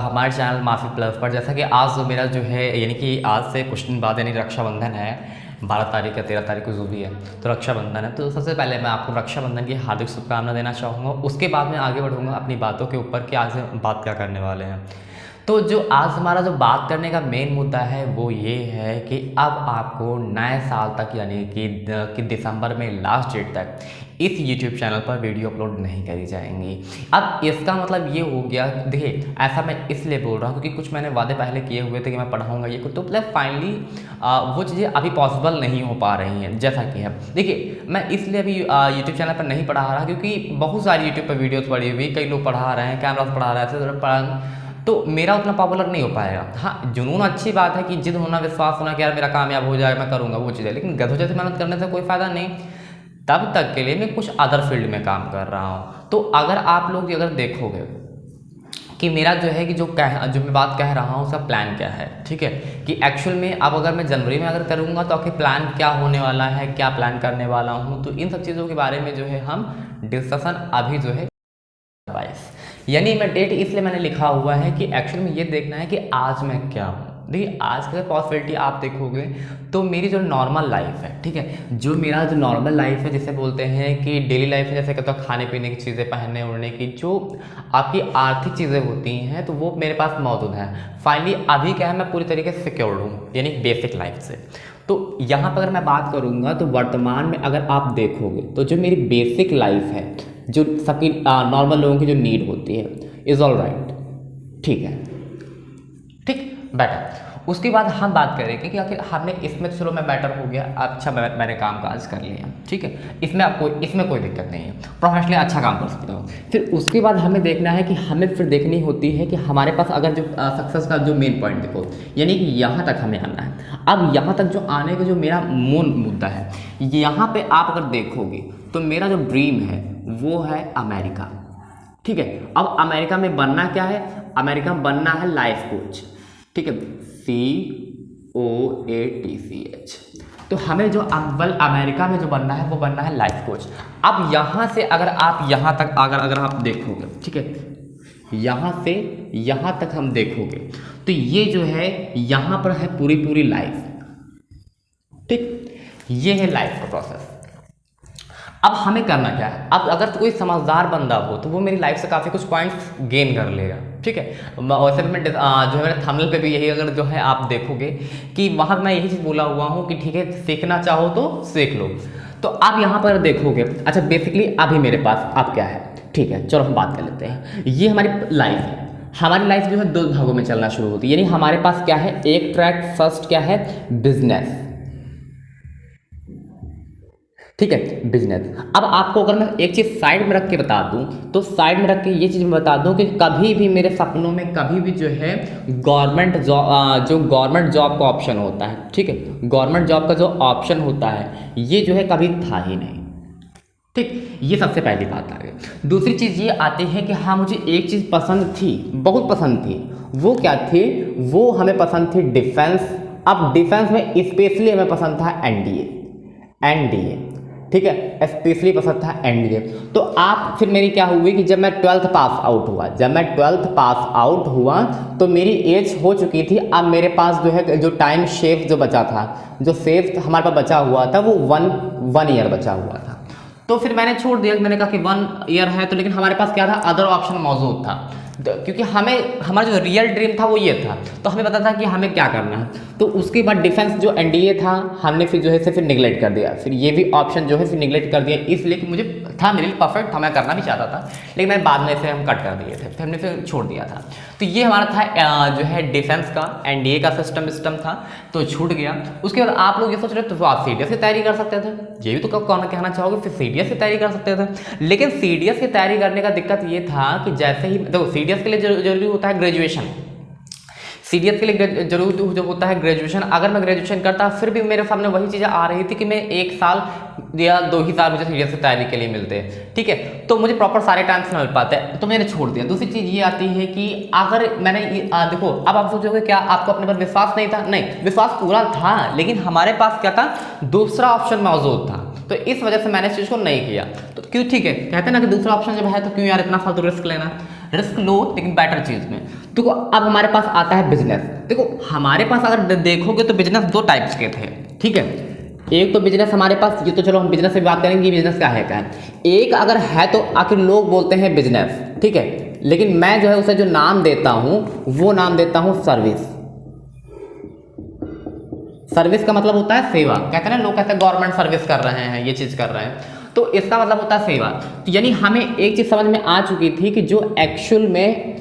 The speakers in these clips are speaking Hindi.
हमारे चैनल माफी प्लस पर जैसा कि आज जो मेरा जो है यानी कि आज से कुछ दिन बाद यानी रक्षाबंधन है 12 तारीख या 13 तारीख को जो भी है तो रक्षाबंधन है। तो सबसे पहले मैं आपको रक्षाबंधन की हार्दिक शुभकामना देना चाहूँगा। उसके बाद मैं आगे बढ़ूँगा अपनी बातों के ऊपर कि आज हम बात क्या करने वाले हैं। तो जो आज हमारा जो बात करने का मेन मुद्दा है वो ये है कि अब आपको नए साल तक यानी कि दिसंबर में लास्ट डेट तक इस YouTube चैनल पर वीडियो अपलोड नहीं करी जाएंगी। अब इसका मतलब ये हो गया, देखिए ऐसा मैं इसलिए बोल रहा हूँ क्योंकि कुछ मैंने वादे पहले किए हुए थे कि मैं पढ़ाऊँगा ये कुछ, तो मतलब फाइनली वो चीज़ें अभी पॉसिबल नहीं हो पा रही हैं जैसा कि है। देखिए मैं इसलिए अभी YouTube चैनल पर नहीं पढ़ा रहा क्योंकि बहुत सारी यूट्यूब पर वीडियोज़ पड़ी हुई, कई लोग पढ़ा रहे हैं, कैमरा पढ़ा रहे हैं, ऐसे पढ़ा, तो मेरा उतना पॉपुलर नहीं हो पाएगा। हाँ, जुनून अच्छी बात है कि जिद होना, विश्वास होना कि यार मेरा कामयाब हो जाएगा, मैं करूँगा वो चीज़ें, लेकिन गधों जैसे मेहनत करने से कोई फ़ायदा नहीं। तब तक के लिए मैं कुछ अदर फील्ड में काम कर रहा हूँ। तो अगर आप लोग अगर देखोगे कि मेरा जो है कि जो मैं बात कह रहा हूँ उसका प्लान क्या है, ठीक है, कि एक्चुअल में अब अगर मैं जनवरी में अगर करूँगा तो आखिर प्लान क्या होने वाला है, क्या प्लान करने वाला हूँ, तो इन सब चीज़ों के बारे में जो है हम डिस्कशन अभी जो है 22 यानी मैं डेट इसलिए मैंने लिखा हुआ है कि एक्चुअल में ये देखना है कि आज मैं क्या हूँ। देखिए आज का पॉसिबिलिटी आप देखोगे तो मेरी जो नॉर्मल लाइफ है, ठीक है, जो मेरा जो नॉर्मल लाइफ है जिसे बोलते हैं कि डेली लाइफ है, जैसे कहते हो खाने पीने की चीज़ें, पहनने ओढ़ने की, जो आपकी आर्थिक चीज़ें होती हैं तो वो मेरे पास मौजूद हैं। फाइनली अभी क्या है, मैं पूरी तरीके से सिक्योर्ड हूँ यानी बेसिक लाइफ से। तो यहाँ पर अगर मैं बात करूँगा तो वर्तमान में अगर आप देखोगे तो जो मेरी बेसिक लाइफ है, जो सबकी नॉर्मल लोगों की जो नीड होती है, इज़ ऑल राइट, ठीक है, ठीक बेटर। उसके बाद हम बात करेंगे कि आखिर हमने इसमें, चलो मैं बेटर हो गया, अच्छा मैंने काम काज कर लिया, ठीक है, इसमें कोई दिक्कत नहीं है, प्रोफेशनली अच्छा काम कर सकता हूँ। फिर उसके बाद हमें देखना है कि हमें फिर देखनी होती है कि हमारे पास अगर जो सक्सेस का जो मेन पॉइंट देखो, यानी कि यहाँ तक हमें आना है। अब यहाँ तक जो आने का जो मेरा मूल मुद्दा है, यहाँ पे आप अगर देखोगे तो मेरा जो ड्रीम है वो है अमेरिका, ठीक है। अब अमेरिका में बनना क्या है, अमेरिका में बनना है लाइफ कोच, ठीक है, COATCH। तो हमें जो अव्वल अमेरिका में जो बनना है वो बनना है लाइफ कोच। अब यहाँ से अगर आप यहाँ तक अगर आप देखोगे, ठीक है, यहाँ से यहाँ तक हम देखोगे तो ये जो है यहाँ पर है पूरी लाइफ, ठीक, ये है लाइफ का प्रोसेस। अब हमें करना क्या है, अब अगर कोई समझदार बंदा हो तो वो मेरी लाइफ से काफ़ी कुछ पॉइंट्स गेन कर लेगा, ठीक है। वैसे भी मैं जो है मेरे थंबनेल पे भी यही अगर जो है आप देखोगे कि वहाँ मैं यही चीज़ बोला हुआ हूँ कि ठीक है, सीखना चाहो तो सीख लो। तो आप यहाँ पर देखोगे, अच्छा बेसिकली अभी मेरे पास अब क्या है, ठीक है, चलो हम बात कर लेते हैं। ये हमारी लाइफ है, हमारी लाइफ जो है दो भागों में चलना शुरू होती है, यानी हमारे पास क्या है, एक ट्रैक फर्स्ट क्या है, बिजनेस, ठीक है, बिजनेस। अब आपको अगर मैं एक चीज़ साइड में रख के बता दूं तो साइड में रख के ये चीज़ मैं बता दूं कि कभी भी मेरे सपनों में कभी भी जो है गवर्नमेंट जॉब, जो गवर्नमेंट जॉब का ऑप्शन होता है, ठीक है, गवर्नमेंट जॉब का जो ऑप्शन होता है ये जो है कभी था ही नहीं, ठीक, ये सबसे पहली बात आ गई। दूसरी चीज़ ये आती है कि हाँ मुझे एक चीज़ पसंद थी, बहुत पसंद थी, वो क्या थी, वो हमें पसंद थी डिफेंस। अब डिफेंस में स्पेशली हमें पसंद था एनडीए, ठीक है, स्पेशली पसंद था एनडीए। तो आप फिर मेरी क्या हुई कि जब मैं 12th पास आउट हुआ तो मेरी एज हो चुकी थी। अब मेरे पास जो है जो टाइम शेफ जो बचा था, जो सेफ हमारे पास बचा हुआ था वो वन ईयर बचा हुआ था। तो फिर मैंने छोड़ दिया, मैंने कहा कि 1 ईयर है तो, लेकिन हमारे पास क्या था, अदर ऑप्शन मौजूद था, क्योंकि हमारा जो रियल ड्रीम था वो ये था, तो हमें पता था कि हमें क्या करना है। तो उसके बाद डिफेंस जो एनडीए था हमने फिर जो है फिर निगलेक्ट कर दिया, फिर ये भी ऑप्शन जो है फिर निगलेक्ट कर दिया, इसलिए कि मुझे था, मेरे लिए परफेक्ट था, मैं करना भी चाहता था, लेकिन मैं बाद में इसे हम कट कर दिए थे, फिर हमने फिर छोड़ दिया था। तो ये हमारा था जो है डिफेंस का एनडीए का सिस्टम था, तो छूट गया। उसके बाद आप लोग ये सोच रहे तो आप सीडीएस की तैयारी कर सकते थे, ये भी तो कौन कहना चाहोगे, फिर सीडीएस की तैयारी कर सकते थे। लेकिन सीडीएस की तैयारी करने का दिक्कत ये था कि जैसे ही देखो सीडीएस के लिए जरूरी होता है ग्रेजुएशन, सीडीएस के लिए जरूर जो होता है ग्रेजुएशन। अगर मैं ग्रेजुएशन करता फिर भी मेरे सामने वही चीज़ें आ रही थी कि मैं 1 साल या 2 ही साल मुझे सीडीएस की तैयारी के लिए मिलते हैं, ठीक है, तो मुझे प्रॉपर सारे टाइम्स नहीं मिल पाते, तो मैंने छोड़ दिया। दूसरी चीज़ ये आती है कि अगर मैंने देखो, अब आप सोचोगे क्या आपको अपने पर विश्वास नहीं था, नहीं, विश्वास पूरा था, लेकिन हमारे पास क्या था, दूसरा ऑप्शन मौजूद था, तो इस वजह से मैंने इस चीज़ को नहीं किया। तो क्यों, ठीक है, कहते हैं ना कि दूसरा ऑप्शन जब है तो क्यों यार इतना फालतू रिस्क लेना, रिस्क लो लेकिन बेटर चीज़ में। तो देखो अब हमारे पास आता है बिजनेस। देखो हमारे पास अगर देखोगे तो बिजनेस दो टाइप्स के थे, ठीक है। एक तो बिजनेस हमारे पास, ये तो चलो हम बिजनेस से बात करेंगे, बिजनेस क्या है। एक अगर है तो आखिर लोग बोलते हैं बिजनेस, ठीक है, लेकिन मैं जो है उसे जो नाम देता हूं वो नाम देता हूं सर्विस। सर्विस का मतलब होता है सेवा। कहते हैं ना, लोग कहते हैं गवर्नमेंट सर्विस कर रहे हैं, ये चीज कर रहे हैं, तो इसका मतलब होता है सेवा। तो यानी हमें एक चीज समझ में आ चुकी थी कि जो एक्चुअल में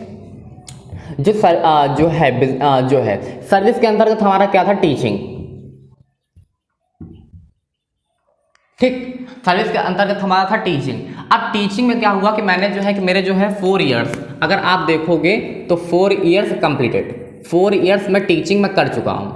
जो है सर्विस के अंतर्गत हमारा क्या था, टीचिंग, ठीक। सर्विस के अंतर्गत हमारा था टीचिंग। अब टीचिंग में क्या हुआ कि मैंने जो है कि मेरे जो है 4 इयर्स, अगर आप देखोगे तो 4 इयर्स कंप्लीटेड, 4 इयर्स मैं टीचिंग में कर चुका हूं,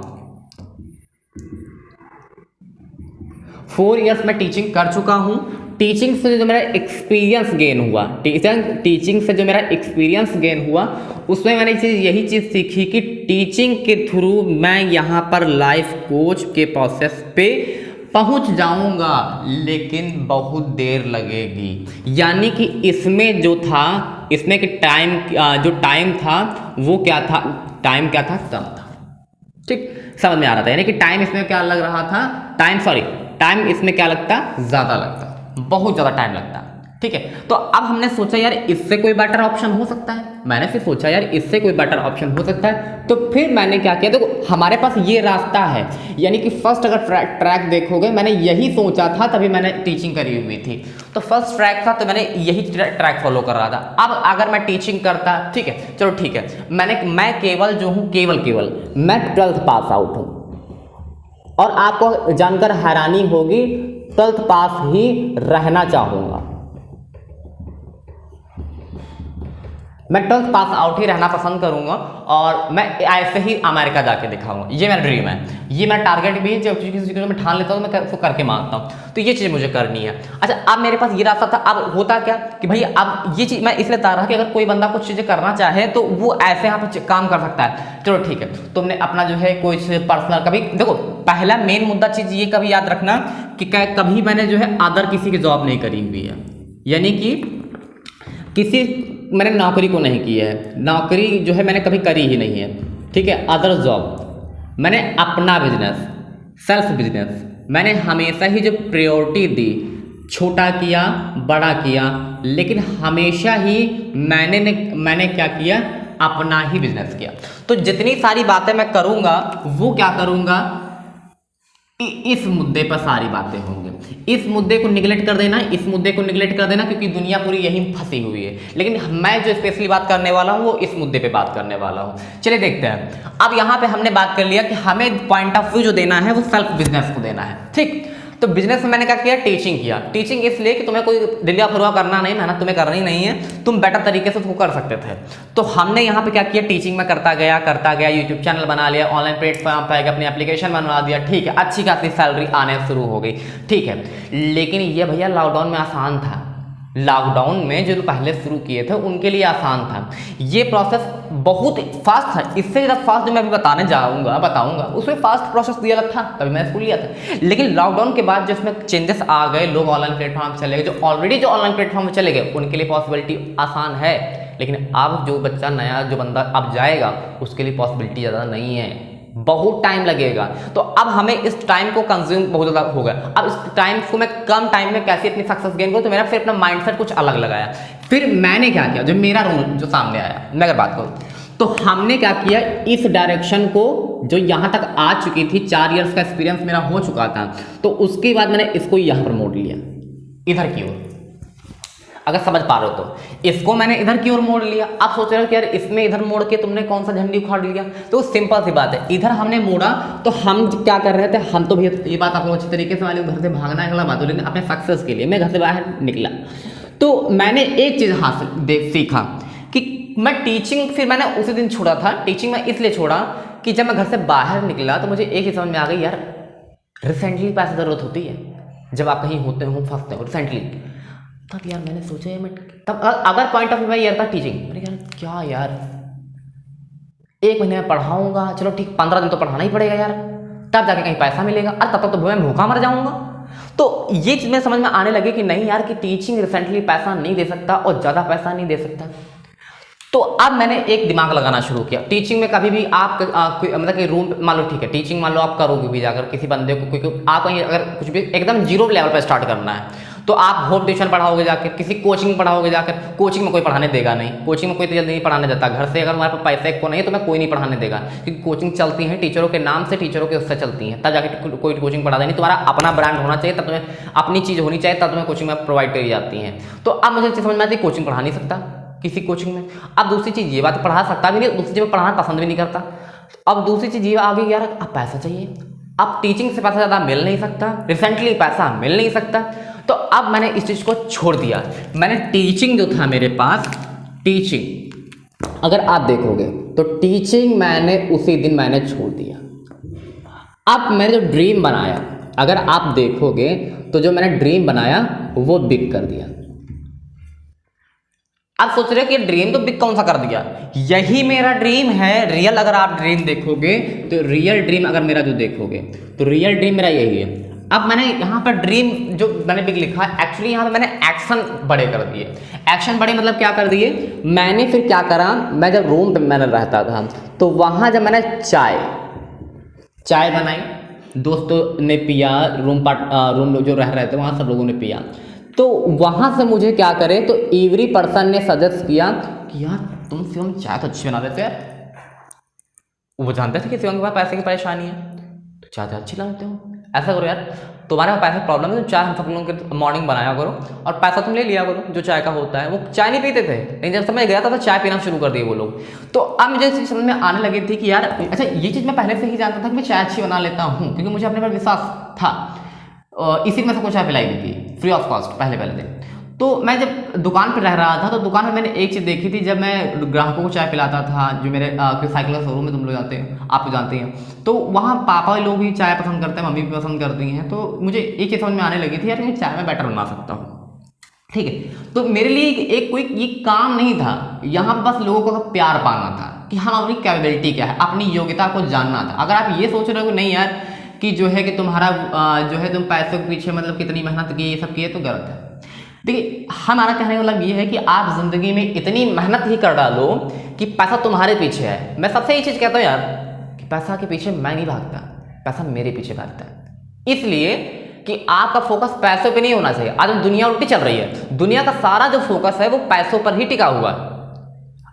4 इयर्स में टीचिंग कर चुका हूं। टीचिंग से जो मेरा एक्सपीरियंस गेन हुआ, टीचिंग से जो मेरा एक्सपीरियंस गेन हुआ, उसमें मैंने यही चीज़ सीखी कि टीचिंग के थ्रू मैं यहाँ पर लाइफ कोच के प्रोसेस पे पहुँच जाऊँगा, लेकिन बहुत देर लगेगी। यानी कि इसमें जो था, इसमें कि जो टाइम था वो क्या था, टाइम क्या था, कम था, ठीक, समझ में आ रहा था। यानी कि टाइम इसमें क्या लग रहा था, टाइम इसमें क्या लगता, ज़्यादा लगता, बहुत ज़्यादा टाइम लगता, ठीक है। तो अब हमने सोचा यार इससे कोई बेटर ऑप्शन हो सकता है, मैंने फिर सोचा यार इससे कोई बेटर ऑप्शन हो सकता है, तो फिर मैंने क्या किया, देखो हमारे पास ये रास्ता है। यानी कि फर्स्ट अगर ट्रैक देखोगे, मैंने यही सोचा था, तभी मैंने टीचिंग करी हुई थी। तो फर्स्ट ट्रैक था, तो मैंने यही ट्रैक फॉलो कर रहा था। अब अगर मैं टीचिंग करता, ठीक है, चलो ठीक है, मैं केवल जो हूँ, केवल मैं 12th पास आउट हूँ, और आपको जानकर हैरानी होगी 12th पास ही रहना चाहूँगा, मैं 12th पास आउट ही रहना पसंद करूंगा, और मैं ऐसे ही अमेरिका जाके दिखाऊंगा। ये मेरा ड्रीम है, ये मेरा टारगेट भी है। जब किसी चीज़ मैं ठान लेता हूँ, मैं उसको करके मांगता हूँ, तो ये चीज़ मुझे करनी है। अच्छा, अब मेरे पास ये रास्ता था। अब होता क्या कि भाई अब ये चीज़ मैं इसलिए बता रहा कि अगर कोई बंदा कुछ चीज़ें करना चाहे तो वो ऐसे यहाँ पर काम कर सकता है। चलो ठीक है, तुमने अपना जो है कोई पर्सनल, कभी देखो पहला मेन मुद्दा चीज़ ये कभी याद रखना कि कभी मैंने जो है अदर किसी की जॉब नहीं करी हुई है, यानी कि किसी मैंने नौकरी को नहीं की है, नौकरी जो है मैंने कभी करी ही नहीं है, ठीक है। अदर जॉब, मैंने अपना बिजनेस, सेल्फ बिजनेस, मैंने हमेशा ही जो प्रायोरिटी दी, छोटा किया बड़ा किया, लेकिन हमेशा ही मैंने क्या किया, अपना ही बिजनेस किया। तो जितनी सारी बातें मैं करूँगा वो क्या करूँगा, इस मुद्दे पर सारी बातें होंगी। इस मुद्दे को निगलेक्ट कर देना, इस मुद्दे को निगलेक्ट कर देना, क्योंकि दुनिया पूरी यहीं फंसी हुई है। लेकिन मैं जो स्पेशली बात करने वाला हूँ वो इस मुद्दे पे बात करने वाला हूँ। चलिए देखते हैं। अब यहाँ पे हमने बात कर लिया कि हमें पॉइंट ऑफ व्यू जो देना है वो सेल्फ बिजनेस को देना है, ठीक। तो बिजनेस में मैंने क्या किया, टीचिंग किया। टीचिंग इसलिए कि तुम्हें कोई दिलिया फरुआ करना नहीं, मेहनत तुम्हें करनी नहीं है, तुम बेटर तरीके से उसको कर सकते थे। तो हमने यहाँ पे क्या किया, टीचिंग में करता गया, यूट्यूब चैनल बना लिया, ऑनलाइन प्लेटफॉर्म पर अपनी एप्लीकेशन बनवा दिया, ठीक है, अच्छी खासी सैलरी आने शुरू हो गई, ठीक है। लेकिन ये भैया लॉकडाउन में आसान था, लॉकडाउन में जो पहले शुरू किए थे उनके लिए आसान था। ये प्रोसेस बहुत फास्ट था, इससे ज़्यादा फास्ट जो मैं अभी बताऊंगा उसमें फास्ट प्रोसेस दिया था, तभी मैं स्कूल लिया था। लेकिन लॉकडाउन के बाद जो इसमें चेंजेस आ गए, लोग ऑनलाइन प्लेटफॉर्म चले गए, जो ऑनलाइन प्लेटफॉर्म चले गए उनके लिए पॉसिबिलिटी आसान है। लेकिन अब जो बच्चा नया जो बंदा अब जाएगा उसके लिए पॉसिबिलिटी ज़्यादा नहीं है, बहुत टाइम लगेगा। तो अब हमें इस टाइम को कंज्यूम बहुत ज़्यादा हो गया। अब इस टाइम को मैं कम टाइम में कैसे इतनी सक्सेस गेन करूँ, तो मेरा फिर अपना माइंडसेट कुछ अलग लगाया। फिर मैंने क्या किया, जो मेरा रोल जो सामने आया, मैं अगर बात करूँ तो हमने क्या किया, इस डायरेक्शन को जो यहाँ तक आ चुकी थी, 4 इयर्स का एक्सपीरियंस मेरा हो चुका था, तो उसके बाद मैंने इसको यहाँ पर मोड़ लिया, इधर की ओर। अगर समझ पा रहे हो तो इसको मैंने इधर की ओर मोड़ लिया। आप सोच रहे हो कि यार इसमें इधर मोड़ के तुमने कौन सा झंडी उखाड़ लिया, तो सिंपल सी बात है, इधर हमने मोड़ा तो हम क्या कर रहे थे, हम तो भैया ये बात आपको अच्छी तरीके से मालूम, घर से भागना अगला बात हो, लेकिन अपने सक्सेस के लिए मैं घर से बाहर निकला तो मैंने एक चीज़ सीखा कि मैं टीचिंग, फिर मैंने उसी दिन छोड़ा था। टीचिंग मैं इसलिए छोड़ा कि जब मैं घर से बाहर निकला तो मुझे एक ही समझ में आ गई, यार रिसेंटली पैसे ज़रूरत होती है जब आप कहीं होते हो, फंसते हो रिसेंटली। तब यार मैंने सोचा है, मैं तब अगर पॉइंट ऑफ व्यू में यार था टीचिंग, मैंने कहा क्या यार 1 महीने में पढ़ाऊंगा, चलो ठीक 15 दिन तो पढ़ाना ही पड़ेगा यार, तब जाके कहीं पैसा मिलेगा, और तब तक तो मैं भूखा मर जाऊंगा। तो ये चीज़ में समझ में आने लगे कि नहीं यार, कि टीचिंग रिसेंटली पैसा नहीं दे सकता और ज़्यादा पैसा नहीं दे सकता। तो अब मैंने एक दिमाग लगाना शुरू किया टीचिंग में। कभी भी आप मतलब कि रूम मान लो, ठीक है, टीचिंग मान लो आप करोगे भी जाकर किसी बंदे को, क्योंकि आप अगर कुछ भी एकदम जीरो लेवल पर स्टार्ट करना है तो आप होम ट्यूशन पढ़ाओगे जाकर, किसी कोचिंग पढ़ाओगे जाकर, कोचिंग में कोई पढ़ाने देगा नहीं, कोचिंग में कोई तो जल्दी नहीं पढ़ाने देता। घर से अगर हमारे पास पैसे को नहीं है तो मैं कोई नहीं पढ़ाने देगा, क्योंकि कोचिंग चलती है टीचरों के नाम से, टीचरों के उससे चलती है, तब जाके कोई कोचिंग पढ़ा देनी। तुम्हारा अपना ब्रांड होना चाहिए, तब तुम्हें अपनी चीज़ होनी चाहिए, तब तुम्हें कोचिंग में प्रोवाइड करी जाती है। तो अब मुझे समझ में आती है कोचिंग पढ़ा नहीं सकता किसी कोचिंग में। अब दूसरी चीज़ ये बात, पढ़ा सकता भी नहीं, दूसरी चीज़ पढ़ाना पसंद भी नहीं करता। अब दूसरी चीज़ ये आ गई यार, अब पैसा चाहिए, अब टीचिंग से पैसा ज़्यादा मिल नहीं सकता, रिसेंटली पैसा मिल नहीं सकता। तो अब मैंने इस चीज़ को छोड़ दिया। मैंने टीचिंग जो था मेरे पास, टीचिंग अगर आप देखोगे तो टीचिंग मैंने उसी दिन मैंने छोड़ दिया। अब मैंने जो ड्रीम बनाया, अगर आप देखोगे तो जो मैंने ड्रीम बनाया वो बिग कर दिया। आप सोच रहे हो कि ड्रीम तो बिग कौन सा कर दिया, यही मेरा ड्रीम है रियल। अगर आप ड्रीम देखोगे तो रियल ड्रीम, अगर मेरा जो देखोगे तो रियल ड्रीम मेरा यही है। अब मैंने यहाँ पर ड्रीम जो मैंने बिग लिखा है, एक्चुअली यहाँ पे मैंने एक्शन बड़े कर दिए। एक्शन बड़े मतलब क्या कर दिए, मैंने फिर क्या करा, मैं जब रूम पे मैंने रहता था तो वहाँ जब मैंने चाय बनाई, दोस्तों ने पिया, रूम जो रह रहे थे वहाँ सब लोगों ने पिया, तो वहाँ से मुझे क्या करे, तो एवरी पर्सन ने सजेस्ट किया कि यार तुम शिवम चाय तो अच्छी बना देते यार। वो जानते थे कि शिवम के पास पैसे की परेशानी है, तो चाय तो अच्छी बनाते हो, ऐसा करो यार, तुम्हारे पास पैसे प्रॉब्लम है तो चाय हम सब लोगों के मॉर्निंग बनाया करो और पैसा तुम ले लिया करो जो चाय का होता है। वो चाय नहीं पीते थे, लेकिन जब समय गया था तो चाय पीना शुरू कर दिए वो लोग। तो अब मुझे इस चीज़ समझ में आने लगी थी कि यार अच्छा, ये चीज़ मैं पहले से ही जानता था कि मैं चाय अच्छी बना लेता हूँ, क्योंकि मुझे अपने पर विश्वास था। इसी में सबको चाय पिलाई दी थी फ्री ऑफ कॉस्ट पहले दिन। तो मैं जब दुकान पर रह रहा था तो दुकान में मैंने एक चीज़ देखी थी, जब मैं ग्राहकों को चाय पिलाता था, जो मेरे साइकिल का शोरूम में तुम लोग जानते हैं, आप जानते हैं, तो वहाँ पापा लोग भी चाय पसंद करते हैं, मम्मी भी पसंद करती हैं। तो मुझे एक चीज़ समझ में आने लगी थी यार, मैं चाय में बेटर बना सकता हूँ, ठीक है। तो मेरे लिए एक कोई ये काम नहीं था, यहाँ बस लोगों को प्यार पाना था कि हाँ अपनी कैपेबिलिटी क्या है, अपनी योग्यता को जानना था। अगर आप ये सोच रहे हो नहीं यार कि जो है कि तुम्हारा जो है तुम पैसों के पीछे मतलब कितनी मेहनत की, ये सब किए, तो गलत है। देखिए हमारा कहने का मतलब ये है कि आप जिंदगी में इतनी मेहनत ही कर डालो कि पैसा तुम्हारे पीछे है। मैं सबसे ये चीज़ कहता हूँ यार कि पैसा के पीछे मैं नहीं भागता, पैसा मेरे पीछे भागता है। इसलिए कि आपका फोकस पैसों पे नहीं होना चाहिए। आज दुनिया उल्टी चल रही है, दुनिया का सारा जो फोकस है वो पैसों पर ही टिका हुआ है।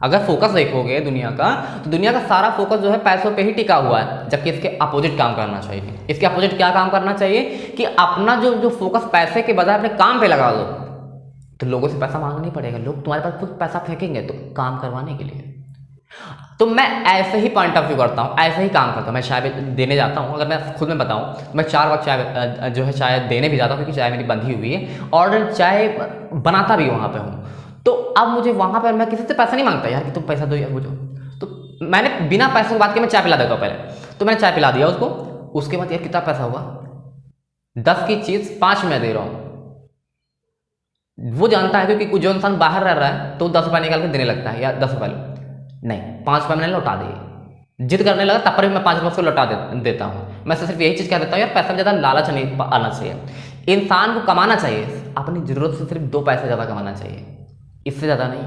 अगर फोकस देखोगे दुनिया का, तो दुनिया का सारा फोकस जो है पैसों पे ही टिका हुआ है, जबकि इसके अपोजिट काम करना चाहिए। इसके अपोजिट क्या काम करना चाहिए कि अपना जो फोकस पैसे के बजाय अपने काम पे लगा दो, तो लोगों से पैसा मांगना नहीं पड़ेगा, लोग तुम्हारे पास खुद पैसा फेंकेंगे तो काम करवाने के लिए। तो मैं ऐसे ही पॉइंट ऑफ व्यू करता हूँ, ऐसे ही काम करता हूँ। मैं चाय देने जाता हूँ, अगर मैं खुद में बताऊँ तो मैं 4 वक्त चाय जो है चाय देने भी जाता हूँ, क्योंकि चाय मेरी बंधी हुई है और चाय बनाता भी वहाँ पे हूँ। तो अब मुझे वहाँ पर मैं किसी से पैसा नहीं मांगता यार कि तुम पैसा दो यार, वो जो, तो मैंने बिना पैसों की बात की मैं चाय पिला देता हूँ पहले। तो मैंने चाय पिला दिया उसको, उसके बाद यार कितना पैसा हुआ, 10 की चीज़ 5 में दे रहा हूँ। वो जानता है क्योंकि जो इंसान बाहर रह रहा है तो 10 रुपये निकाल के देने लगता है, या 10 रुपये नहीं 5 रुपये मैंने लौटा दिए। जिद करने लगा तब पर भी मैं 5 रुपये उसको लौटा देता हूँ। मैं सिर्फ यही चीज़ कह देता हूँ यार, पैसा में ज़्यादा लालच नहीं आना चाहिए। इंसान को कमाना चाहिए, अपनी ज़रूरत से सिर्फ 2 पैसे ज़्यादा कमाना चाहिए, इससे ज़्यादा नहीं।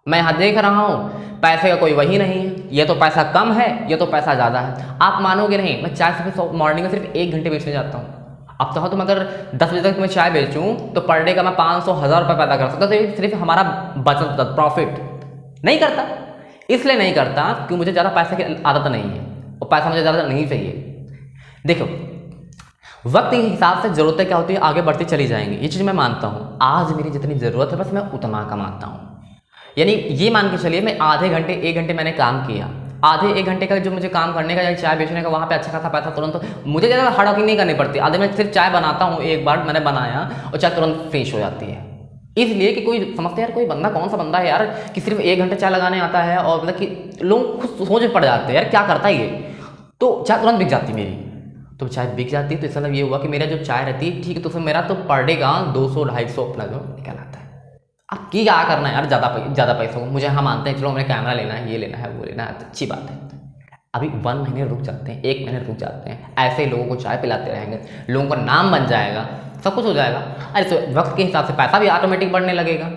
मैं यहाँ देख रहा हूँ पैसे का कोई वही नहीं है, ये तो पैसा कम है, ये तो पैसा ज़्यादा है। आप मानोगे नहीं, मैं चाय सिर्फ मॉर्निंग में सिर्फ 1 घंटे बेचने जाता हूँ। अब तो तुम अगर 10 बजे तक मैं चाय बेचूं तो पर डे का मैं 500-1000 रुपये पैदा कर सकता। तो ये सिर्फ हमारा बचत प्रॉफिट नहीं करता, इसलिए नहीं करता क्योंकि मुझे ज़्यादा पैसे की आदत नहीं है और पैसा मुझे ज़्यादा नहीं चाहिए। देखो वक्त के हिसाब से ज़रूरतें क्या होती है, आगे बढ़ती चली जाएंगी, ये चीज़ मैं मानता हूँ। आज मेरी जितनी ज़रूरत है बस मैं उतना कमाता हूँ। यानी ये मान के चलिए मैं आधे घंटे 1 घंटे मैंने काम किया, आधे 1 घंटे का जो मुझे काम करने का या चाय बेचने का वहाँ पे अच्छा खासा पैसा तुरंत, तो मुझे ज़्यादा हार्डवर्किंग नहीं करनी पड़ती। आधे में सिर्फ चाय बनाता हूँ, एक बार मैंने बनाया और चाय तुरंत फिनिश हो जाती है। इसलिए कि कोई समझते यार कोई बंदा कौन सा बंदा है यार कि सिर्फ 1 घंटे चाय लगाने आता है, और मतलब कि लोग खुद सोच पड़ जाते हैं यार क्या करता है ये, तो चाय तुरंत बिक जाती मेरी। तो चाय बिक जाती है तो इसका मतलब ये हुआ कि मेरा जो चाय रहती है ठीक है, तो फिर मेरा तो पर डे का 200-250 अपना जो निकल आता है। अब क्या करना है यार ज़्यादा पैसा मुझे, हम मानते हैं चलो हमें कैमरा लेना है, ये लेना है, वो लेना है, तो अच्छी बात है। अभी 1 महीने रुक जाते हैं, 1 महीने रुक जाते हैं, ऐसे ही लोगों को चाय पिलाते रहेंगे, लोगों का नाम बन जाएगा, सब कुछ हो जाएगा। अरे तो वक्त के हिसाब से पैसा भी ऑटोमेटिक बढ़ने लगेगा,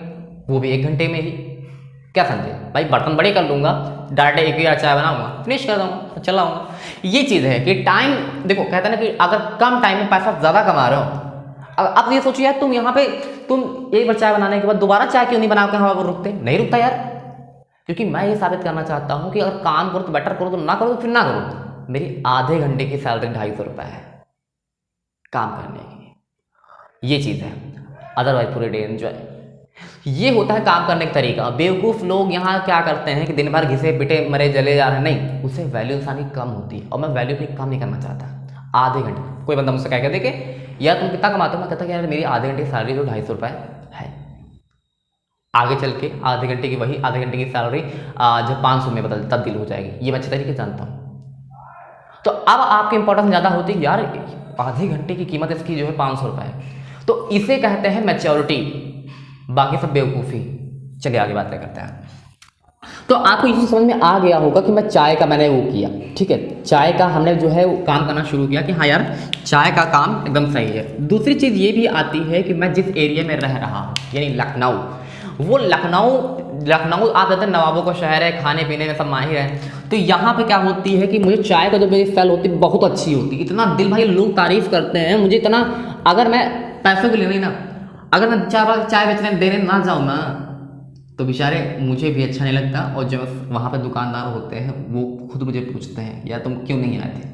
वो भी 1 घंटे में ही। क्या समझे भाई, बर्तन बड़े कर लूँगा, डायरेक्ट एक ही चाय बनाऊंगा, फिनिश कर दूँगा, चलाऊँगा। ये चीज़ है कि टाइम, देखो कहते हैं ना कि अगर कम टाइम में पैसा ज़्यादा कमा रहे हो, अब ये सोचिए यार, तुम यहाँ पे तुम एक बार चाय बनाने के बाद दोबारा चाय क्यों नहीं बना के हवा पर रुकते, नहीं रुकता यार, क्योंकि मैं ये साबित करना चाहता हूँ कि अगर काम करो तो बेटर करो, तो ना करो तो फिर ना करो। मेरी आधे घंटे की सैलरी 250 रुपये है काम करने की, ये चीज़ है, अदरवाइज पूरे डे एंजॉय। ये होता है काम करने का तरीका। बेवकूफ़ लोग यहाँ क्या करते हैं कि दिन भर घिसे पिटे मरे जले जा रहे हैं, नहीं, उससे वैल्यू इंसानी कम होती है, और मैं वैल्यू अपनी कम नहीं करना चाहता। आधे घंटे, कोई बंदा मुझसे कह के देखे यार तुम कितना कमाते हो, मैं कहता कि यार मेरी आधे घंटे की सैलरी तो 250 रुपये है, आगे चल के आधे घंटे की वही आधे घंटे की सैलरी जब 500 में तब्दील हो जाएगी, ये मैं अच्छे तरीके से जानता हूँ। तो अब आपकी इंपॉर्टेंस ज़्यादा होती है यार, आधे घंटे की कीमत इसकी जो है 500 रुपये है, तो इसे कहते हैं मैच्योरिटी, बाकी सब बेवकूफ़ी। चलिए आगे बातें करते हैं। तो आपको ये समझ में आ गया होगा कि मैं चाय का मैंने वो किया, ठीक है, चाय का हमने जो है वो काम करना शुरू किया कि हाँ यार चाय का काम एकदम सही है। दूसरी चीज़ ये भी आती है कि मैं जिस एरिया में रह रहा हूँ, यानी लखनऊ, वो लखनऊ आप कहते हैं नवाबों का शहर है, खाने पीने में सब माहिर है, तो यहाँ पे क्या होती है कि मुझे चाय का जो मेरी सेल होती है बहुत अच्छी होती है, इतना दिल भाई लोग तारीफ़ करते हैं मुझे इतना, अगर मैं पैसों के लिए नहीं ना, अगर मैं चाय बेचने देने ना जाऊँ ना तो बेचारे मुझे भी अच्छा नहीं लगता, और जो वहाँ पे दुकानदार होते हैं वो खुद मुझे पूछते हैं यार तुम क्यों नहीं आए थे,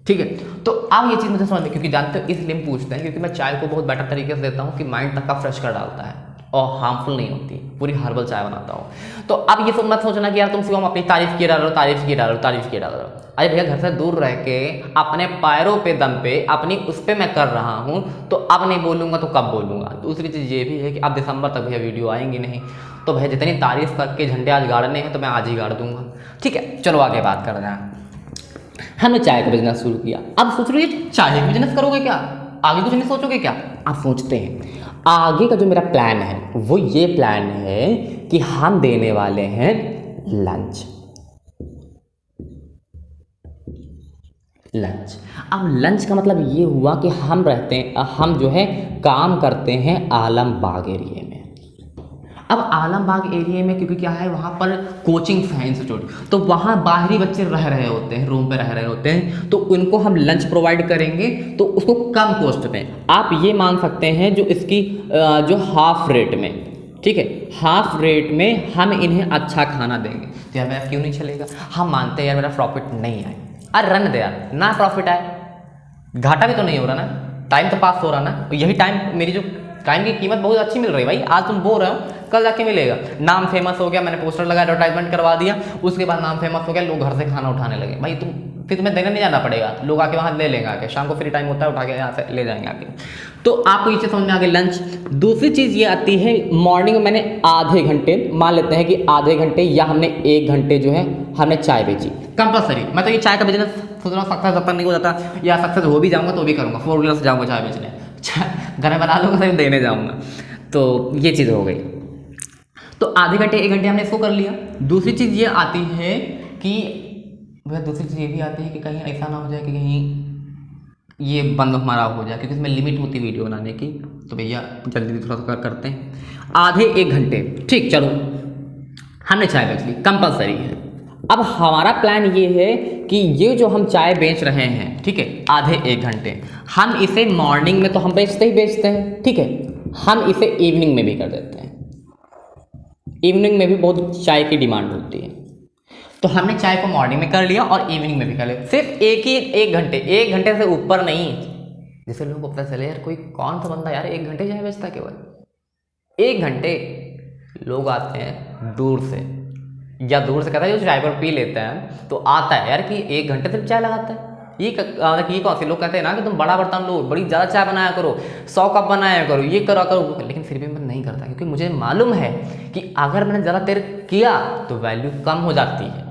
ठीक है। तो अब ये चीज़ मुझे समझ में, क्योंकि जानते हो इसलिए पूछते हैं क्योंकि मैं चाय को बहुत बेटर तरीके से देता हूँ कि माइंड तक का फ्रेश कर डालता है और हार्मफुल नहीं होती, पूरी हर्बल चाय बनाता हूँ। तो अब ये सब मत सोचना कि यार तुम सिर्फ अपनी तारीफ किए डाल रहे हो, तारीफ किए डाल रहे हो, तारीफ किए डाल रहे हो। अरे भैया घर से दूर रह के अपने पैरों पे दम पे अपनी उस पर मैं कर रहा हूँ, तो अब नहीं बोलूँगा तो कब बोलूँगा। दूसरी चीज़ ये भी है कि अब दिसंबर तक भैया वीडियो आएंगी नहीं, तो भैया जितनी तारीफ करके झंडे आज गाड़ने हैं तो मैं आज ही गाड़ दूंगा, ठीक है। चलो आगे बात कर रहे हैं। हमने चाय का बिजनेस शुरू किया, अब सोच रही है चाय का बिजनेस करोगे क्या, आगे कुछ नहीं सोचोगे क्या? आप सोचते हैं आगे का जो मेरा प्लान है वो ये प्लान है कि हम देने वाले हैं लंच। अब लंच का मतलब ये हुआ कि हम जो है काम करते हैं आलमबाग एरिया में। अब आलमबाग एरिया में क्योंकि क्या है वहाँ पर कोचिंग्स हैं इंस्टीट्यूट, तो वहाँ बाहरी बच्चे रह रहे होते हैं, रूम पे रह रहे होते हैं, तो उनको हम लंच प्रोवाइड करेंगे, तो उसको कम कॉस्ट में आप ये मान सकते हैं जो इसकी जो हाफ रेट में, ठीक है, हाफ रेट में हम इन्हें अच्छा खाना देंगे। तो यार मेरा क्यों नहीं चलेगा, हम मानते हैं यार मेरा प्रॉफिट नहीं आए, अरे रन दे यार, ना प्रॉफिट आए, घाटा भी तो नहीं हो रहा ना, टाइम तो पास हो रहा ना, यही टाइम मेरी जो टाइम की कीमत बहुत अच्छी मिल रही है भाई, आज तुम बोल रहे हो कल जाके मिलेगा। नाम फेमस हो गया, मैंने पोस्टर लगा एडवर्टाइजमेंट करवा दिया, उसके बाद नाम फेमस हो गया, लोग घर से खाना उठाने लगे भाई, फिर तुम्हें देने नहीं जाना पड़ेगा, लोग आके वहाँ ले लेंगे, आके शाम को फ्री टाइम होता है उठा के यहाँ से ले जाएंगे आके। तो आपको ये चीज़ समझ में आ गई लंच। दूसरी चीज़ ये आती है मॉर्निंग में मैंने आधे घंटे, मान लेते हैं कि आधे घंटे या हमने 1 घंटे जो है हमने चाय बेची कंपलसरी। मैं तो ये चाय का बिजनेस सोच रहा हूँ सक्सेस जब तक नहीं हो जाता, या सक्सेस हो भी जाऊँगा तो भी करूँगा, 4 व्हीलर से जाऊँगा चाय बेचने, घर में बना लूँगा सिर्फ देने जाऊँगा। तो ये चीज़ हो गई। तो आधे घंटे 1 घंटे हमने इसको कर लिया। दूसरी चीज़ ये आती है कि वह दूसरी चीज़ ये भी आती है कि कहीं ऐसा ना हो जाए कि कहीं ये बंद हमारा हो जाए, क्योंकि इसमें लिमिट होती है वीडियो बनाने की। तो भैया जल्दी थोड़ा सा करते हैं, आधे 1 घंटे, ठीक, चलो हमने चाय बेच ली कंपलसरी है। अब हमारा प्लान ये है कि ये जो हम चाय बेच रहे हैं, ठीक है, आधे 1 घंटे, हम इसे मॉर्निंग में तो हम बेचते हैं, ठीक है, हम इसे इवनिंग में भी कर देते हैं। इवनिंग में भी बहुत चाय की डिमांड होती है, तो हमने चाय को मॉर्निंग में कर लिया और इवनिंग में भी कर लिया। सिर्फ एक घंटे से ऊपर नहीं। जैसे लोगों को पता चले यार कोई कौन सा बंदा यार 1 घंटे चाय बेचता है, केवल 1 घंटे। लोग आते हैं दूर से, या दूर से कहता है जो चाय पर पी लेते हैं, तो आता है यार कि 1 घंटे से चाय लगाता है। ये कौन से लोग कहते हैं ना कि तुम बड़ा बर्तन लो, बड़ी ज़्यादा चाय बनाया करो, 100 कप बनाया करो, ये करा करो, लेकिन फिर भी मैं नहीं करता, क्योंकि मुझे मालूम है कि अगर मैंने ज़्यादा देर किया तो वैल्यू कम हो जाती है,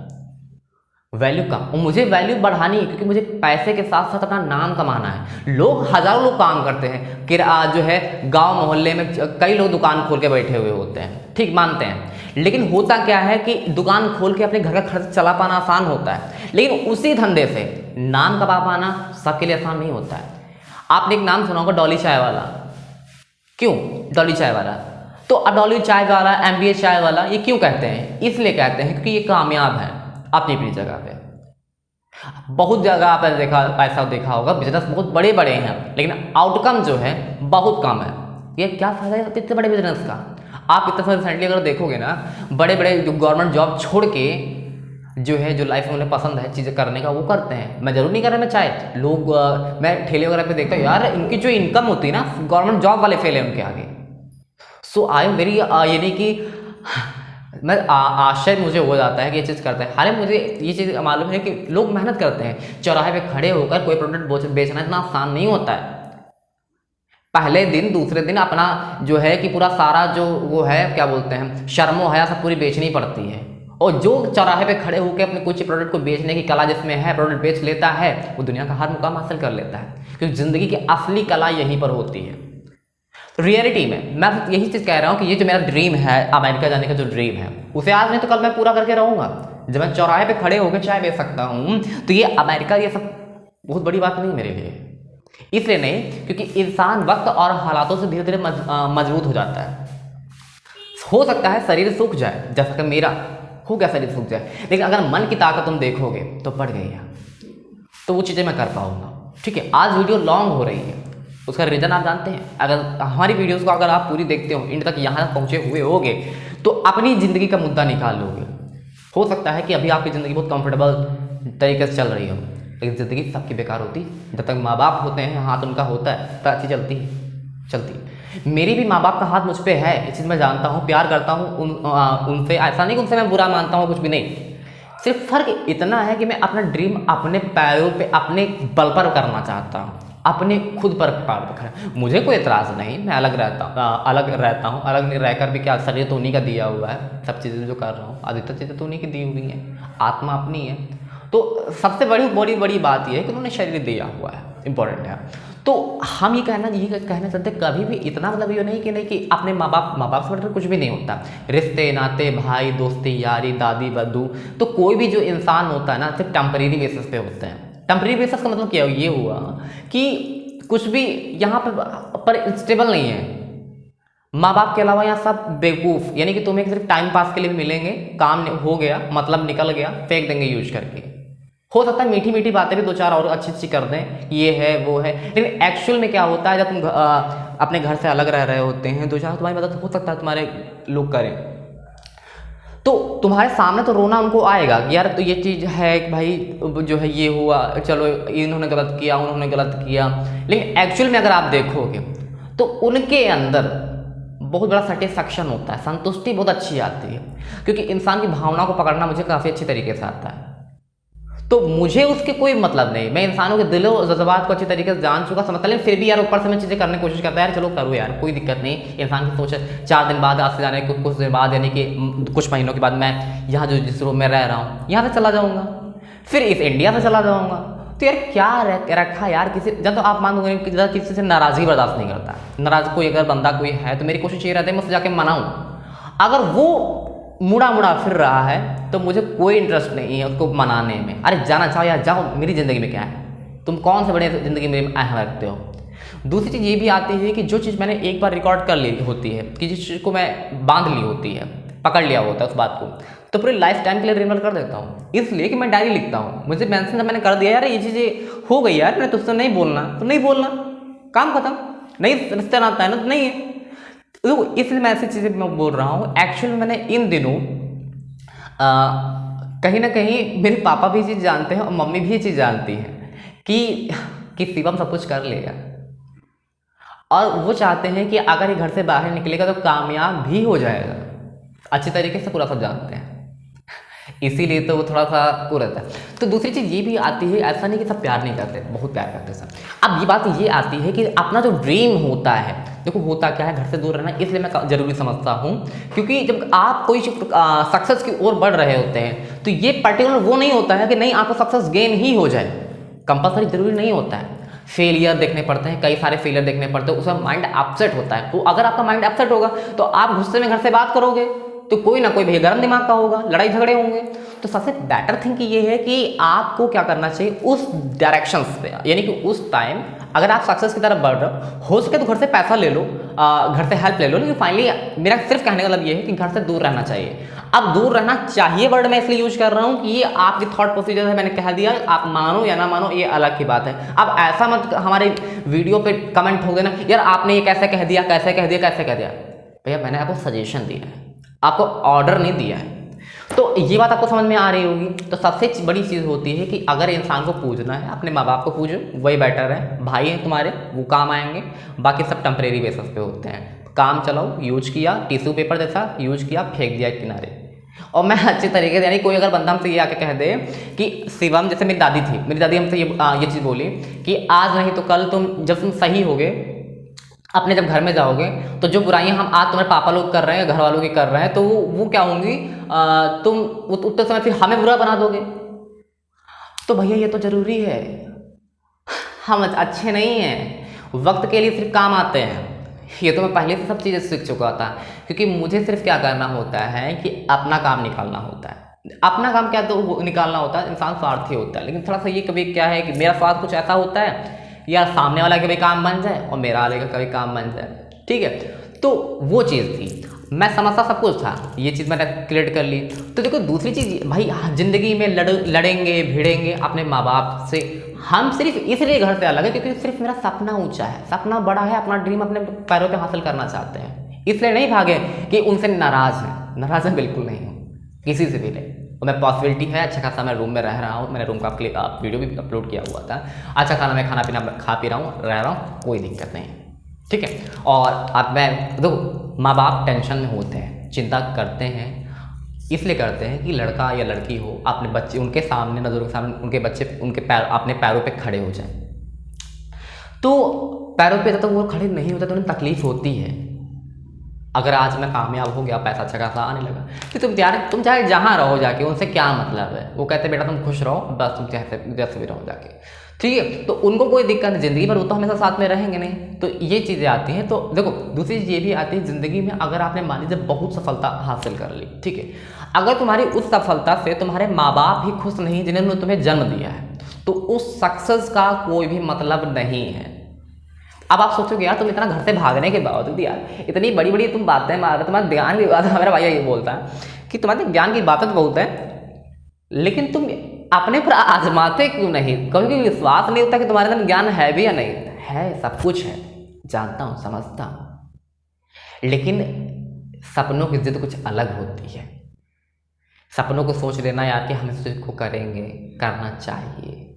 वैल्यू कम, और मुझे वैल्यू बढ़ानी है, क्योंकि मुझे पैसे के साथ साथ अपना नाम कमाना है। लोग हज़ारों लोग काम करते हैं कि जो है गांव मोहल्ले में कई लोग दुकान खोल के बैठे हुए होते हैं, ठीक, मानते हैं, लेकिन होता क्या है कि दुकान खोल के अपने घर का खर्च चला पाना आसान होता है, लेकिन उसी धंधे से नाम कमा पाना सबके लिए आसान नहीं होता है। आपने एक नाम सुना होगा डॉली चाय वाला। क्यों डॉली चाय वाला? तो अडोली चाय वाला, MBA चाय वाला, ये क्यों कहते हैं? इसलिए कहते हैं क्योंकि ये कामयाब है अपनी अपनी जगह पे। बहुत जगह आपने देखा, ऐसा देखा होगा, बिजनेस बहुत बड़े बड़े हैं लेकिन आउटकम जो है बहुत कम है। ये क्या फायदा है इतने बड़े बिजनेस का? आप इतना रिसेंटली अगर देखोगे ना, बड़े बड़े जो गवर्नमेंट जॉब छोड़ के जो है, जो लाइफ में उन्हें पसंद है चीज़ें करने का, वो करते हैं। मैं जरूर नहीं कर रहा, मैं चाहे लोग मैं ठेले वगैरह पे देखता हूँ यार, इनकी जो इनकम होती है ना, गवर्नमेंट जॉब वाले फेल है उनके आगे। सो आई एम वेरी, यानी कि मैं आश्चर्य मुझे हो जाता है कि ये चीज़ करते हैं। हालांकि मुझे ये चीज़ मालूम है कि लोग मेहनत करते हैं। चौराहे पे खड़े होकर कोई प्रोडक्ट बेचना इतना आसान नहीं होता है। पहले दिन दूसरे दिन अपना जो है कि पूरा सारा जो वो है, क्या बोलते हैं, शर्मो हया सब पूरी बेचनी पड़ती है। और जो चौराहे पे खड़े होकर अपने कुछ प्रोडक्ट को बेचने की कला जिसमें है, प्रोडक्ट बेच लेता है, वो दुनिया का हर मुकाम हासिल कर लेता है, क्योंकि ज़िंदगी की असली कला यहीं पर होती है। तो रियलिटी में मैं यही चीज़ कह रहा हूँ कि ये जो मेरा ड्रीम है, अमेरिका जाने का जो ड्रीम है, उसे आज नहीं तो कल मैं पूरा करके रहूँगा। जब मैं चौराहे पे खड़े होकर चाय बेच सकता हूँ, तो ये अमेरिका, ये सब बहुत बड़ी बात नहीं मेरे लिए। इसलिए नहीं क्योंकि इंसान वक्त और हालातों से धीरे धीरे मजबूत हो जाता है। हो सकता है शरीर सूख जाए, जैसा कि मेरा हो गया, शरीर सूख जाए, लेकिन अगर मन की ताकत तुम देखोगे तो बढ़ गई है, तो वो चीज़ें मैं कर पाऊँगा। ठीक है, आज वीडियो लॉन्ग हो रही है, उसका रीज़न आप जानते हैं। अगर हमारी वीडियोस को अगर आप पूरी देखते हो, इन तक यहाँ तक पहुँचे हुए होगे, तो अपनी ज़िंदगी का मुद्दा निकाल लोगे। हो सकता है कि अभी आपकी ज़िंदगी बहुत कंफर्टेबल तरीके से चल रही हो, लेकिन ज़िंदगी सबकी बेकार होती। जब तक माँ बाप होते हैं, हाथ उनका होता है, तो अच्छी चलती है। मेरी भी माँ बाप का हाथ मुझ पर है, इस चीज़ मैं जानता हूँ, प्यार करता हूँ उनसे। ऐसा नहीं कि उनसे मैं बुरा मानता हूँ, कुछ भी नहीं। सिर्फ फ़र्क इतना है कि मैं अपना ड्रीम अपने पैरों पे, अपने बल पर करना चाहता हूँ, अपने खुद पर पैर रखना। मुझे कोई एतराज़ नहीं, मैं अलग रहता हूँ। अलग रहकर भी क्या, शरीर तो उन्हीं का दिया हुआ है, सब चीज़ें जो कर रहा हूँ, अधिकतर चीज़ें तो उन्हीं की दी हुई हैं, आत्मा अपनी है। तो सबसे बड़ी बात यह है कि उन्होंने शरीर दिया हुआ है, इंपॉर्टेंट है। तो हम ये कहना चाहते कभी भी इतना मतलब ये नहीं कि अपने माँ बाप से कुछ भी नहीं होता। रिश्ते नाते, भाई दोस्ती, यारी, दादी बद्दू, तो कोई भी जो इंसान होता है ना, सिर्फ टेम्परेरी बेसिस पे होते हैं। टेम्परेरी बेसिस का मतलब क्या ये हुआ कि कुछ भी यहाँ पर स्टेबल नहीं है। माँ बाप के अलावा यहाँ सब बेवकूफ़, यानी कि तुम्हें सिर्फ टाइम पास के लिए मिलेंगे, काम हो गया, मतलब निकल गया, फेंक देंगे यूज करके। हो सकता है मीठी मीठी बातें भी दो चार और अच्छी कर दें, ये है वो है, लेकिन एक्चुअल में क्या होता है, जब तुम अपने घर से अलग रह रहे होते हैं, दो चार तुम्हारी मदद हो सकता है तुम्हारे लोग करें, तो तुम्हारे सामने तो रोना उनको आएगा कि यार तो ये चीज़ है कि भाई जो है ये हुआ, चलो इन्होंने गलत किया, उन्होंने गलत किया। लेकिन एक्चुअल में अगर आप देखोगे तो उनके अंदर बहुत बड़ा सेटिस्फैक्शन होता है, संतुष्टि बहुत अच्छी आती है, क्योंकि इंसान की भावना को पकड़ना मुझे काफ़ी अच्छी तरीके से आता है। तो मुझे उसके कोई मतलब नहीं, मैं इंसानों के दिलों जज्बात को अच्छी तरीके से जान चुका, समझता, लेकिन फिर भी यार ऊपर से मैं चीज़ें करने की कोशिश करता है, यार चलो करो यार, कोई दिक्कत नहीं। इंसान की सोच है 4 दिन बाद आज से जाने के कुछ दिन बाद, यानी कि कुछ महीनों के बाद मैं यहाँ जो जिस रूम में रह रहा हूँ यहाँ से चला जाऊँगा, फिर इस इंडिया से चला जाऊँगा। तो यार क्या रखा यार, किसी जब तो आप मानोगे कि किसी से नाराज़गी बर्दाश्त नहीं करता। नाराज़ कोई अगर बंदा कोई है तो मेरी कोशिश ये रहती है मैं उससे जाके मनाऊँ। अगर वो मुड़ा फिर रहा है तो मुझे कोई इंटरेस्ट नहीं है उसको मनाने में। अरे जाना चाहो यार जाओ, मेरी ज़िंदगी में क्या है, तुम कौन से बड़े ज़िंदगी में अहम रखते हो। दूसरी चीज़ ये भी आती है कि जो चीज़ मैंने एक बार रिकॉर्ड कर ली होती है, कि जिस चीज़ को मैं बांध ली होती है, पकड़ लिया होता है उस बात को, तो पूरे लाइफ टाइम के लिए रिमेंबर कर देता हूँ। इसलिए कि मैं डायरी लिखता हूँ, मुझे मेंशन जब मैंने कर दिया यार ये चीज़ें हो गई यार, मैंने तुझसे नहीं बोलना तो नहीं बोलना, काम खत्म, नहीं रिश्ता नाता है ना तो नहीं है। तो इसलिए मैं ऐसी चीज़ें मैं बोल रहा हूँ। एक्चुअली मैंने इन दिनों कहीं ना कहीं मेरे पापा भी ये चीज़ जानते हैं और मम्मी भी ये चीज़ जानती है कि शिवम सब कुछ कर लेगा, और वो चाहते हैं कि अगर ये घर से बाहर निकलेगा तो कामयाब भी हो जाएगा। अच्छी तरीके से पूरा सब जानते हैं, इसीलिए तो वो थोड़ा सा वो रहता है। तो दूसरी चीज़ ये भी आती है, ऐसा नहीं कि सब प्यार नहीं करते, बहुत प्यार करते सब। अब ये बात ये आती है कि अपना जो ड्रीम होता है, देखो होता क्या है, घर से दूर रहना, इसलिए मैं ज़रूरी समझता हूँ, क्योंकि जब आप कोई सक्सेस की ओर बढ़ रहे होते हैं तो ये पर्टिकुलर वो नहीं होता है कि नहीं आपको सक्सेस गेन ही हो जाए, कंपल्सरी ज़रूरी नहीं होता है। फेलियर देखने पड़ते हैं, कई सारे फेलियर देखने पड़ते हैं, उसमें माइंड अपसेट होता है। तो अगर आपका माइंड अपसेट होगा तो आप गुस्से में घर से बात करोगे तो कोई ना कोई भैया गर्म दिमाग का होगा, लड़ाई झगड़े होंगे। तो सबसे बेटर थिंग ये है कि आपको क्या करना चाहिए, उस डायरेक्शंस पे, यानी कि उस टाइम अगर आप सक्सेस की तरफ बढ़ रहे हो सके तो घर से पैसा ले लो, घर से हेल्प ले लो, लेकिन फाइनली मेरा सिर्फ कहने का मतलब ये है कि घर से दूर रहना चाहिए। अब दूर रहना चाहिए वर्ड मैं इसलिए यूज कर रहा हूँ कि ये आपकी थॉट प्रोसीजर है, मैंने कह दिया, आप मानो या ना मानो ये अलग की बात है। अब ऐसा मत हमारे वीडियो पे कमेंट हो गए ना, यार आपने ये कैसे कह दिया, कैसे कह दिया, कैसे कह दिया। भैया मैंने आपको सजेशन दिया है, आपको ऑर्डर नहीं दिया है। तो ये बात आपको समझ में आ रही होगी। तो सबसे बड़ी चीज़ होती है कि अगर इंसान को पूजना है, अपने माँ बाप को पूजो, वही बेटर है। भाई हैं तुम्हारे, वो काम आएंगे, बाकी सब टेम्परेरी बेसिस पे होते हैं। काम चलाओ, यूज किया, टिश्यू पेपर जैसा यूज किया, फेंक दिया किनारे। और मैं अच्छे तरीके से, यानी कोई अगर बंदा हमसे ये आके कह दे कि शिवम, जैसे मेरी दादी थी, मेरी दादी हमसे ये चीज़ बोली कि आज नहीं तो कल जब तुम सही होगे, अपने जब घर में जाओगे, तो जो बुराइयां हम आज तुम्हारे पापा लोग कर रहे हैं, घर वालों की कर रहे हैं, तो वो क्या होंगी, तुम उतने समय फिर हमें बुरा बना दोगे। तो भैया ये तो जरूरी है, हम अच्छे नहीं हैं, वक्त के लिए सिर्फ काम आते हैं। ये तो मैं पहले से सब चीज़ें सीख चुका था, क्योंकि मुझे सिर्फ क्या करना होता है कि अपना काम निकालना होता है। अपना काम क्या तो निकालना होता है, इंसान स्वार्थी होता है, लेकिन थोड़ा सा ये कभी क्या है कि मेरा स्वार्थ कुछ ऐसा होता है, या सामने वाला का भी काम बन जाए और मेरा वाले का कभी काम बन जाए, ठीक है। तो वो चीज़ थी, मैं समझता सब कुछ था, ये चीज़ मैंने क्रिएट कर ली। तो देखो दूसरी चीज़ भाई, ज़िंदगी में लड़ेंगे भिड़ेंगे अपने माँ बाप से। हम सिर्फ इसलिए घर से अलग है क्योंकि सिर्फ मेरा सपना ऊंचा है, सपना बड़ा है, अपना ड्रीम अपने पैरों पे हासिल करना चाहते हैं, इसलिए नहीं भागे कि उनसे नाराज़ हैं। नाराज़ है बिल्कुल नहीं हूँ किसी से भी नहीं। और मैं पॉसिबिलिटी है अच्छा खासा, मैं रूम में रह रहा हूँ, मैंने रूम का वीडियो भी अपलोड किया हुआ था। अच्छा खाना मैं खाना पीना खा पी रहा हूँ, रह रहा हूँ, कोई दिक्कत नहीं, ठीक है। और अब मैं देखो, माँ बाप टेंशन में होते हैं, चिंता करते हैं, इसलिए करते हैं कि लड़का या लड़की हो, अपने बच्चे उनके सामने, नज़रों के सामने उनके बच्चे उनके अपने पैरों पे खड़े हो जाएं। तो पैरों पे तो वो खड़े नहीं होते तो उन्हें तकलीफ होती है। अगर आज मैं कामयाब हो गया, पैसा अच्छा खासा आने लगा, तो तुम चाहे जहाँ रहो जाके, उनसे क्या मतलब है। वो कहते हैं बेटा तुम खुश रहो, बस तुम जैसे भी रहो जाके, ठीक है। तो उनको कोई दिक्कत नहीं, ज़िंदगी भर वो तो हमेशा साथ में रहेंगे नहीं। तो ये चीज़ें आती हैं। तो देखो दूसरी चीज़ ये भी आती है ज़िंदगी में, अगर आपने मान लीजिए बहुत सफलता हासिल कर ली, ठीक है, अगर तुम्हारी उस सफलता से तुम्हारे माँ बाप ही खुश नहीं जिन्होंने तुम्हें जन्म दिया है, तो उस सक्सेस का कोई भी मतलब नहीं है। अब आप सोचोगे यार तुम इतना घर से भागने के बावजूद यार इतनी बड़ी बड़ी तुम बातें मार रहे, तुम्हारे ज्ञान की बात, मेरा भैया ये बोलता है कि तुम्हारे ज्ञान की बातें तो बहुत है, लेकिन तुम अपने पर आजमाते क्यों नहीं। कभी विश्वास नहीं होता कि तुम्हारे अंदर ज्ञान है भी या नहीं है। सब कुछ है, जानता हूँ, समझता हूँ, लेकिन सपनों की जिद कुछ अलग होती है। सपनों को सोच लेना यार कि हम इसको करेंगे, करना चाहिए,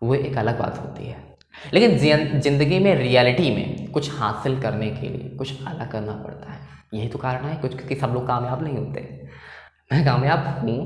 वो एक अलग बात होती है। लेकिन जिंदगी में, रियलिटी में कुछ हासिल करने के लिए कुछ अलग करना पड़ता है। यही तो कारण है कुछ कि सब लोग कामयाब नहीं होते। मैं कामयाब हूँ,